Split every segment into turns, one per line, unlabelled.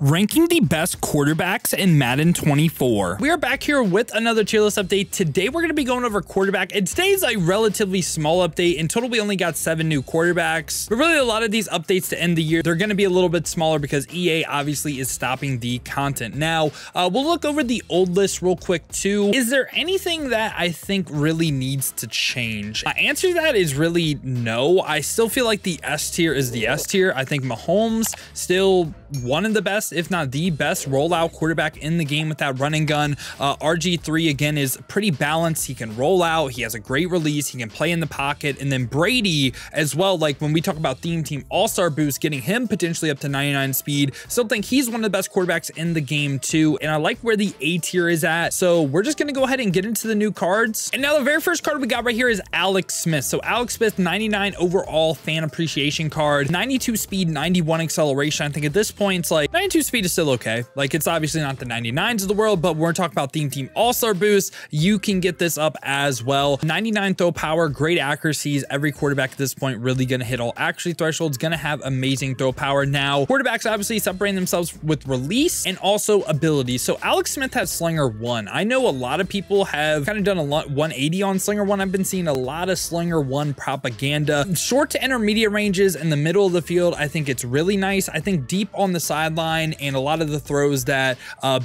Ranking the best quarterbacks in Madden 24. We are back here with another tier list update. Today we're going to be going over quarterback, and today's a relatively small update. In total, we only got 7 new quarterbacks, but really a lot of these updates to end the year, they're going to be a little bit smaller because EA obviously is stopping the content. Now, we'll look over the old list real quick too. Is there anything that I think really needs to change? My answer to that is really no. I still feel like the S tier is the S tier. I think Mahomes still one of the best, if not the best rollout quarterback in the game with that running gun. RG3 again is pretty balanced. He can roll out, he has a great release, he can play in the pocket. And then Brady as well, like when we talk about theme team all-star boost, getting him potentially up to 99 speed, still think he's one of the best quarterbacks in the game too. And I like where the A tier is at. So we're just gonna go ahead and get into the new cards. And now the very first card we got right here is Alex Smith. So Alex Smith, 99 overall fan appreciation card, 92 speed, 91 acceleration. I think at this point it's like 92 speed is still okay. Like it's obviously not the 99s of the world, but we're talking about theme team all-star boost. You can get this up as well. 99 throw power, great accuracies. Every quarterback at this point really gonna hit all accuracy thresholds, gonna have amazing throw power. Now quarterbacks obviously separating themselves with release and also ability. So Alex Smith has Slinger 1. I know a lot of people have kind of done a lot 180 on Slinger 1. I've been seeing a lot of Slinger 1 propaganda. Short to intermediate ranges in the middle of the field, I think it's really nice. I think deep on the sideline and a lot of the throws that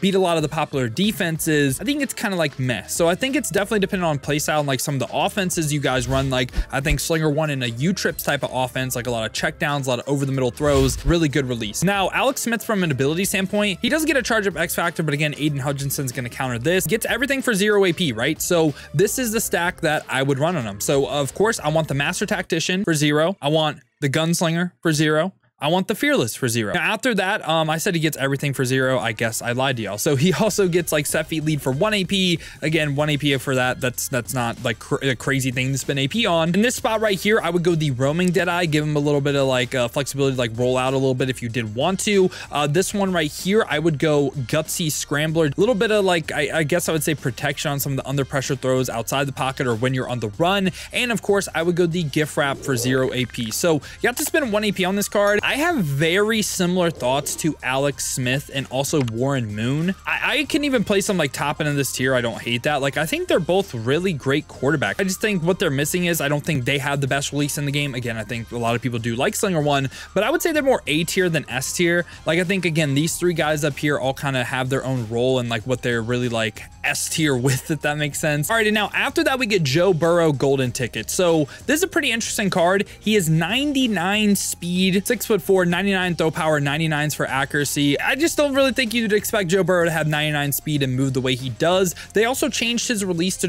beat a lot of the popular defenses, I think it's kind of like meh. So I think it's definitely dependent on play style and like some of the offenses you guys run. Like I think Slinger 1 in a U-trips type of offense, like a lot of check downs, a lot of over the middle throws, really good release. Now Alex Smith, from an ability standpoint, he doesn't get a charge up X factor, but again, Aiden Hutchinson's going to counter this. Gets everything for 0 AP, right? So this is the stack that I would run on him. So of course I want the Master Tactician for 0. I want the Gunslinger for 0. I want the Fearless for 0. Now, after that, I said he gets everything for 0. I guess I lied to y'all. So he also gets like set feet lead for 1 AP. Again, 1 AP for that. That's not like a crazy thing to spend AP on. In this spot right here, I would go the Roaming Deadeye, give him a little bit of like flexibility, like roll out a little bit if you did want to. This one right here, I would go Gutsy Scrambler. A little bit of like, I guess I would say protection on some of the under pressure throws outside the pocket or when you're on the run. And of course, I would go the Gift Wrap for 0 AP. So you have to spend 1 AP on this card. I have very similar thoughts to Alex Smith and also Warren Moon. I can even place them like top end of this tier. I don't hate that. Like I think they're both really great quarterbacks. I just think what they're missing is I don't think they have the best release in the game. Again, I think a lot of people do like Slinger 1, but I would say they're more A tier than S tier. Like I think again, these 3 guys up here all kind of have their own role and like what they're really like S tier with, if that makes sense. All right, and now after that we get Joe Burrow golden ticket. So this is a pretty interesting card. He is 99 speed, 6'4", 99 throw power, 99s for accuracy. I just don't really think you'd expect Joe Burrow to have 99 speed and move the way he does. They also changed his release to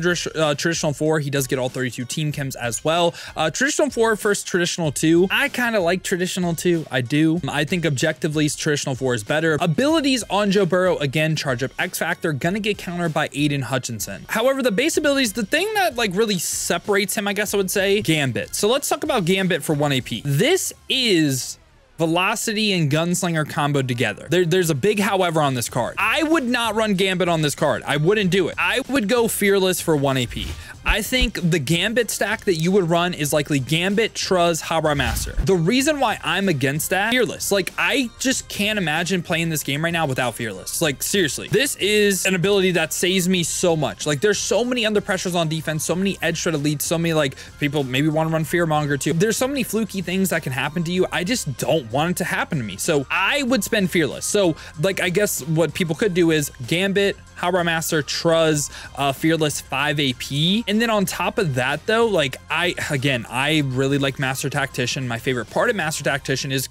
traditional 4. He does get all 32 team chems as well. Traditional 4 versus traditional 2. I kind of like traditional 2. I do. I think objectively traditional 4 is better. Abilities on Joe Burrow, again, charge up X factor, gonna get countered by Aiden Hutchinson. However, the base abilities, the thing that like really separates him, I guess I would say, Gambit. So let's talk about Gambit for 1 AP. This is Velocity and Gunslinger combo together. There's a big however on this card. I would not run Gambit on this card. I wouldn't do it. I would go Fearless for 1 AP. I think the Gambit stack that you would run is likely Gambit, Truz, Hobra Master. The reason why I'm against that, Fearless. Like, I just can't imagine playing this game right now without Fearless. Like, seriously. This is an ability that saves me so much. Like, there's so many under pressures on defense, so many edge shredded leads, so many, like, people maybe want to run Fearmonger too. There's so many fluky things that can happen to you. I just don't want it to happen to me. So I would spend Fearless. So, like, I guess what people could do is Gambit, Hobra Master, Truz, Fearless, 5 AP. And then on top of that though, like I really like Master Tactician. My favorite part of Master Tactician is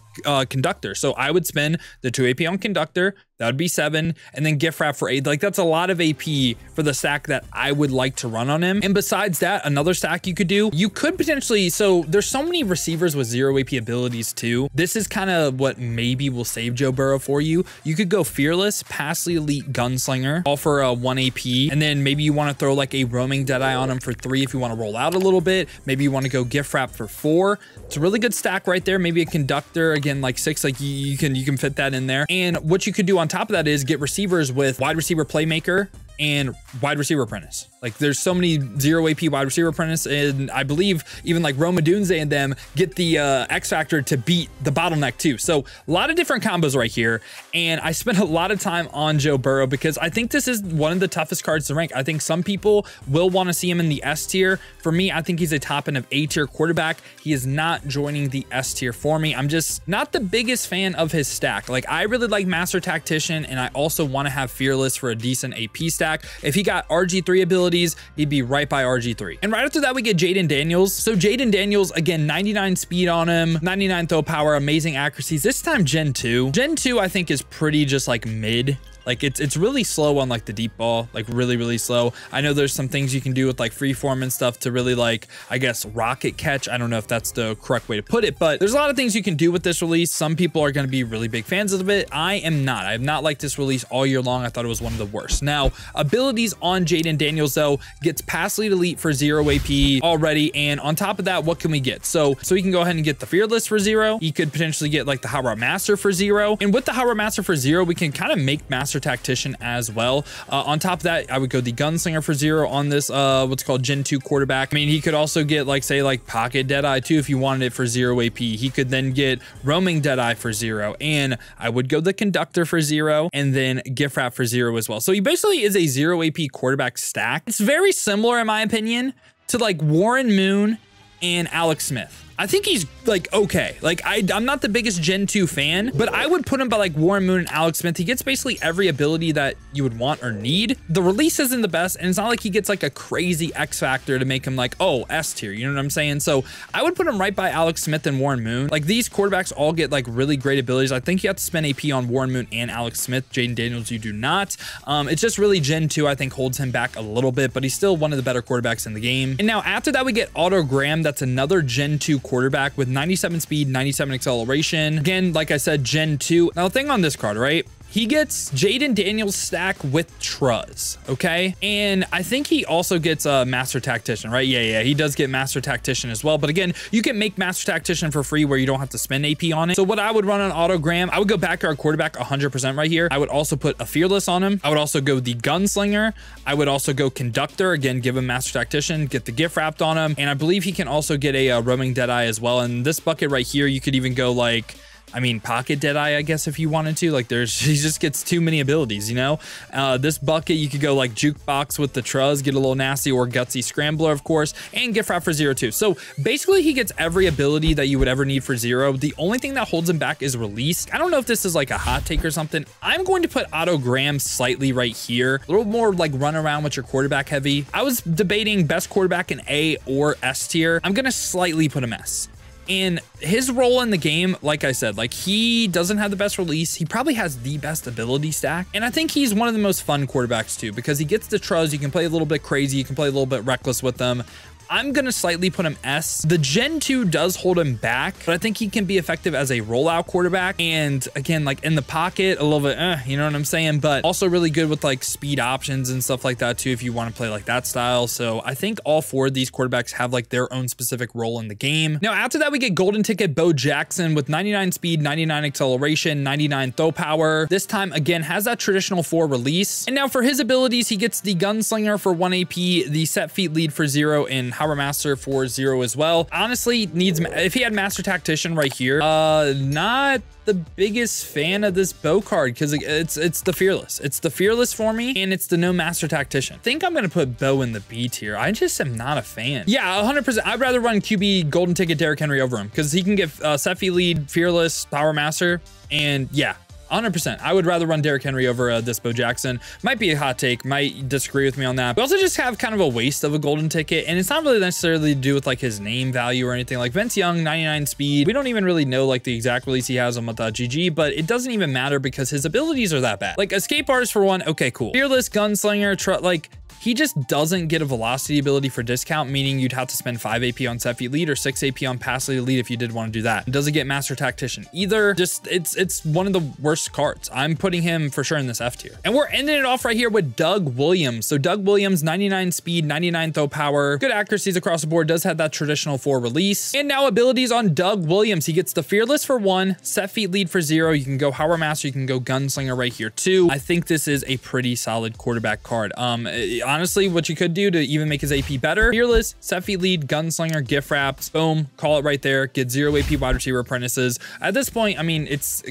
Conductor. So I would spend the 2 AP on Conductor. That would be 7, and then Gift Wrap for 8. Like that's a lot of AP for the stack that I would like to run on him. And besides that, another stack you could do, you could potentially, so there's so many receivers with 0 AP abilities too. This is kind of what maybe will save Joe Burrow for you. You could go Fearless, Pastly Elite Gunslinger, all for 1 AP, and then maybe you want to throw like a Roaming Deadeye on him for 3 if you want to roll out a little bit. Maybe you want to go Gift Wrap for 4. It's a really good stack right there. Maybe a Conductor, again, like 6, like you can fit that in there. And what you could do on top of that is get receivers with wide receiver playmaker, and wide receiver apprentice. Like there's so many 0 AP wide receiver apprentice, and I believe even like Roma Dunze and them get the X factor to beat the bottleneck too. So a lot of different combos right here, and I spent a lot of time on Joe Burrow because I think this is one of the toughest cards to rank. I think some people will want to see him in the S tier. For me, I think he's a top end of A tier quarterback. He is not joining the S tier for me. I'm just not the biggest fan of his stack. Like I really like Master Tactician, and I also want to have Fearless for a decent AP stack. If he got RG3 abilities, he'd be right by RG3. And right after that, we get Jaden Daniels. So Jaden Daniels, again, 99 speed on him, 99 throw power, amazing accuracies. This time Gen 2. Gen 2, I think, is pretty just like mid. Like it's really slow on like the deep ball, like really slow. I know there's some things you can do with like freeform and stuff to really like, I guess, rocket catch. I don't know if that's the correct way to put it, but there's a lot of things you can do with this release. Some people are going to be really big fans of it. I am not. I have not liked this release all year long. I thought it was one of the worst. Now, abilities on Jaden Daniels though, gets Pass Lead Elite for 0 AP already. And on top of that, what can we get? So we can go ahead and get the Fearless for 0. You could potentially get like the Hot Rod Master for 0. And with the Hot Rod Master for 0, we can kind of make Master Tactician as well. On top of that, I would go the Gunslinger for 0 on this what's called Gen 2 quarterback. I mean, he could also get like, say, like Pocket Deadeye too if you wanted it for 0 AP. He could then get Roaming Deadeye for 0, and I would go the Conductor for 0 and then Gift Wrap for 0 as well. So he basically is a 0 AP quarterback stack. It's very similar in my opinion to like Warren Moon and Alex Smith. I think he's like okay. Like I'm not the biggest Gen 2 fan, but I would put him by like Warren Moon and Alex Smith. He gets basically every ability that you would want or need. The release isn't the best, and it's not like he gets like a crazy X factor to make him like, oh, S tier. You know what I'm saying? So I would put him right by Alex Smith and Warren Moon. Like these quarterbacks all get like really great abilities. I think you have to spend AP on Warren Moon and Alex Smith. Jaden Daniels, you do not. It's just really Gen 2, I think, holds him back a little bit, but he's still one of the better quarterbacks in the game. And now after that, we get Otto Graham. That's another Gen 2 quarterback with 97 speed, 97 acceleration. Again, like I said, Gen 2. Now the thing on this card, right? He gets Jaden Daniels stack with Truz, okay? And I think he also gets a Master Tactician, right? Yeah, he does get Master Tactician as well. But again, you can make Master Tactician for free where you don't have to spend AP on it. So what I would run on Otto Graham, I would go backyard quarterback 100% right here. I would also put a Fearless on him. I would also go the Gunslinger. I would also go Conductor. Again, give him Master Tactician, get the Gift Wrapped on him. And I believe he can also get a Roaming Deadeye as well. And this bucket right here, you could even go like, I mean, Pocket Deadeye, I guess, if you wanted to. Like, he just gets too many abilities, you know? This bucket, you could go, like, Jukebox with the Truz, get a little nasty, or Gutsy Scrambler, of course, and Gift Wrap for 0, too. So, basically, he gets every ability that you would ever need for 0. The only thing that holds him back is release. I don't know if this is, like, a hot take or something. I'm going to put Otto Graham slightly right here. A little more, like, run around with your quarterback heavy. I was debating best quarterback in A or S tier. I'm going to slightly put him S. And his role in the game, like I said, like he doesn't have the best release. He probably has the best ability stack. And I think he's one of the most fun quarterbacks too, because he gets the Truz. You can play a little bit crazy. You can play a little bit reckless with them. I'm going to slightly put him S. The Gen 2 does hold him back, but I think he can be effective as a rollout quarterback. And again, like in the pocket, a little bit, you know what I'm saying? But also really good with like speed options and stuff like that too, if you want to play like that style. So I think all 4 of these quarterbacks have like their own specific role in the game. Now, after that, we get Golden Ticket Bo Jackson with 99 speed, 99 acceleration, 99 throw power. This time, again, has that traditional 4 release. And now for his abilities, he gets the Gunslinger for 1 AP, the Set Feet Lead for 0, and Power Master for 0 as well. Honestly, needs, if he had Master Tactician right here, not the biggest fan of this Bo card because it's the Fearless. It's the Fearless for me, and it's the no Master Tactician. I think I'm gonna put Bo in the B tier. I just am not a fan. Yeah, 100%. I'd rather run QB Golden Ticket Derrick Henry over him because he can get Set Feet Lead, Fearless, Power Master, and yeah. 100%. I would rather run Derrick Henry over this Bo Jackson. Might be a hot take. Might disagree with me on that. We also just have kind of a waste of a golden ticket, and it's not really necessarily to do with like his name value or anything. Like Vince Young, 99 speed. We don't even really know like the exact release he has on with GG, but it doesn't even matter because his abilities are that bad. Like Escape Artist for 1, okay, cool. Fearless, Gunslinger, like he just doesn't get a velocity ability for discount, meaning you'd have to spend 5 AP on set feet lead or 6 AP on pass lead if you did want to do that. It doesn't get master tactician either. Just it's one of the worst cards. I'm putting him for sure in this F tier. And we're ending it off right here with Doug Williams. So Doug Williams, 99 speed, 99 throw power, good accuracies across the board, does have that traditional 4 release. And now abilities on Doug Williams. He gets the fearless for 1, set feet lead for 0. You can go Power Master, you can go Gunslinger right here too. I think this is a pretty solid quarterback card. Honestly, what you could do to even make his AP better, fearless, set feet lead, Gunslinger, gift wraps, boom, call it right there, get 0 AP wide receiver apprentices. At this point, I mean,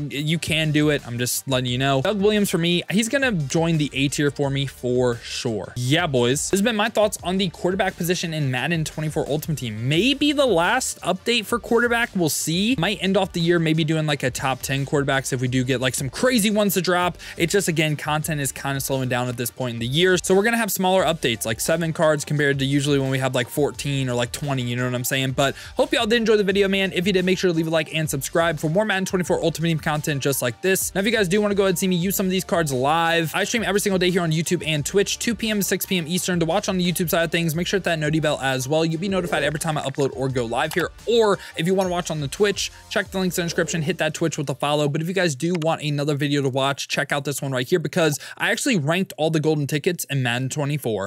you can do it. I'm just letting you know. Doug Williams for me, he's gonna join the A tier for me for sure. Yeah, boys, this has been my thoughts on the quarterback position in Madden 24 Ultimate Team. Maybe the last update for quarterback, we'll see. Might end off the year maybe doing like a top 10 quarterbacks if we do get like some crazy ones to drop. It's just, again, content is kind of slowing down at this point in the year, so we're gonna have smaller updates, like 7 cards compared to usually when we have like 14 or like 20, you know what I'm saying? But hope y'all did enjoy the video, man. If you did, make sure to leave a like and subscribe for more Madden 24 Ultimate Team content just like this. Now, if you guys do want to go ahead and see me use some of these cards live, I stream every single day here on YouTube and Twitch, 2 p.m. to 6 p.m. Eastern. To watch on the YouTube side of things, make sure to hit that noti bell as well. You'll be notified every time I upload or go live here. Or if you want to watch on the Twitch, check the links in the description, hit that Twitch with a follow. But if you guys do want another video to watch, check out this one right here because I actually ranked all the golden tickets in Madden 24.